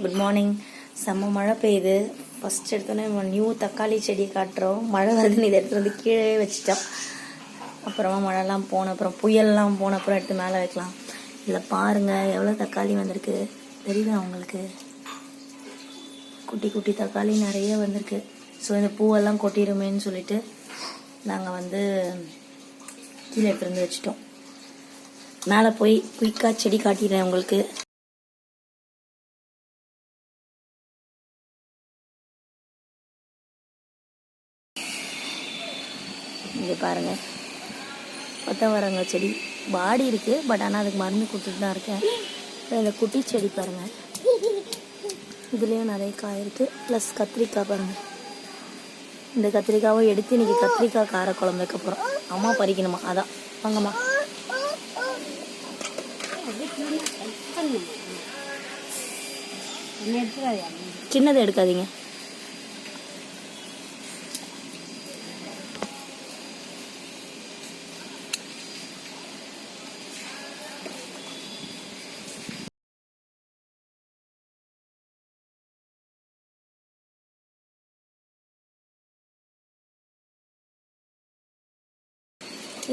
Good morning. செம்ம மழை பெய்யுது. ஃபஸ்ட் எடுத்தோன்னே நியூ தக்காளி செடியை காட்டுறோம். மழை வருதுன்னு இதை எடுத்துகிட்டு வந்து கீழே வச்சுட்டோம். அப்புறமா மழைலாம் போன அப்புறம் புயல்லாம் போன அப்புறம் எடுத்து மேலே வைக்கலாம். இதில் பாருங்கள் எவ்வளோ தக்காளி வந்திருக்கு தெரியுதா உங்களுக்கு? குட்டி குட்டி தக்காளி நிறைய வந்திருக்கு. ஸோ இந்த பூவெல்லாம் கொட்டிடுமேன்னு சொல்லிட்டு நாங்கள் வந்து கீழே எடுத்துகிட்டு வந்து வச்சுட்டோம். மேலே போய் குயிக்காக செடி காட்டிடுறேன் உங்களுக்கு. இங்கே பாருங்கள், கொத்தவரங்க செடி வாடி இருக்குது. பட் ஆனால் அதுக்கு மருந்து கொடுத்துட்டு தான் இருக்கேன். இந்த குட்டி செடி பாருங்கள், இதுலேயும் நிறைய காய் இருக்குது. ப்ளஸ் கத்திரிக்காய் பாருங்கள். இந்த கத்திரிக்காவை எடுத்து இன்றைக்கி கத்திரிக்காய் காரக்குழம்பு வைக்க போகிறோம். அம்மா பறிக்கணுமா, அதான் வாங்கம்மா. சின்னதை எடுக்காதீங்க.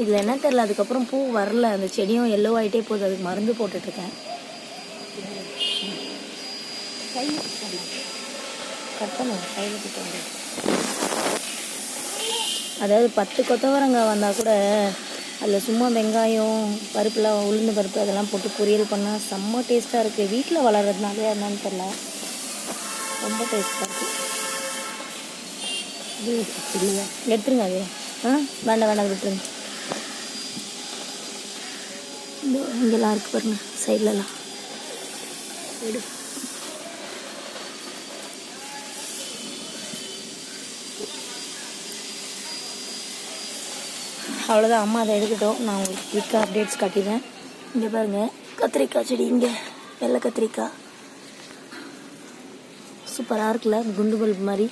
இதில் என்ன தெரில, அதுக்கப்புறம் பூ வரல. அந்த செடியும் எல்லோ ஆகிட்டே போகுது. அதுக்கு மருந்து போட்டுட்ருக்கேன். கட்டணும் கையில் கிட்ட வந்து. அதாவது 10 கொத்தவரங்காய் வந்தால் கூட அதில் சும்மா வெங்காயம், பருப்புலாம், உளுந்து பருப்பு அதெல்லாம் போட்டு பொரியல் பண்ணால் செம்ம டேஸ்ட்டாக இருக்குது. வீட்டில் வளர்கிறதுனாலே என்னன்னு தெரில, ரொம்ப டேஸ்ட்டாக இருக்குது. எடுத்துருங்க அது. வேண்டாம் வேண்டாம் விட்டுருங்க. இங்கெல்லாம் இருக்குது பாருங்க, சைட்லலாம் எடு. அவ்வளோதான், அம்மா அதை எடுத்துட்டோம். நான் உங்களுக்கு குயிக்காக அப்டேட்ஸ் காட்டிடுறேன். இங்கே பாருங்கள் கத்திரிக்காய் செடி, இங்கே வெள்ளை கத்திரிக்காய் சூப்பராக இருக்குல்ல, குண்டு பல்பு மாதிரி.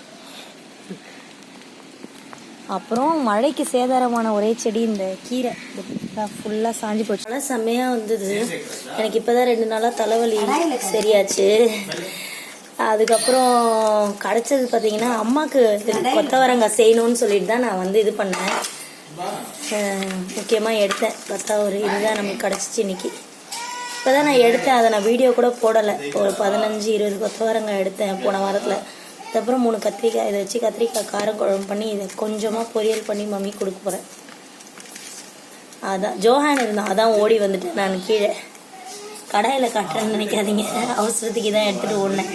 அப்புறம் மழைக்கு சேதாரமான ஒரே செடி இந்த கீரை. ஃபுல்லாக சாஞ்சி போச்சு. ஆனால் செம்மையாக வந்தது. எனக்கு இப்போ தான் 2 நாளாக தலைவலி சரியாச்சு. அதுக்கப்புறம் கிடச்சது பார்த்தீங்கன்னா, அம்மாவுக்கு கொத்தவரங்காய் செய்யணும்னு சொல்லிட்டு தான் நான் வந்து இது பண்ணேன். முக்கியமாக எடுத்தேன். பார்த்தா ஒரு இதுதான் நமக்கு கிடச்சிச்சு இன்னைக்கு. இப்போ தான் நான் எடுத்தேன். அதை நான் வீடியோ கூட போடலை. ஒரு 15-20 கொத்தவரங்காய் எடுத்தேன் போன வாரத்தில். அதுக்கப்புறம் 3 கத்திரிக்காய். இதை வச்சு கத்திரிக்காய் காரக்குழம்பு பண்ணி இதை கொஞ்சமாக பொரியல் பண்ணி மம்மி கொடுக்க போகிறேன். அதான் ஜோஹான் இருந்தான், அதான் ஓடி வந்துட்டேன் நான் கீழே. கடாயில் காட்டுறேன்னு நினைக்காதீங்க, அவசரத்துக்கு தான் எடுத்துகிட்டு ஓடினேன்.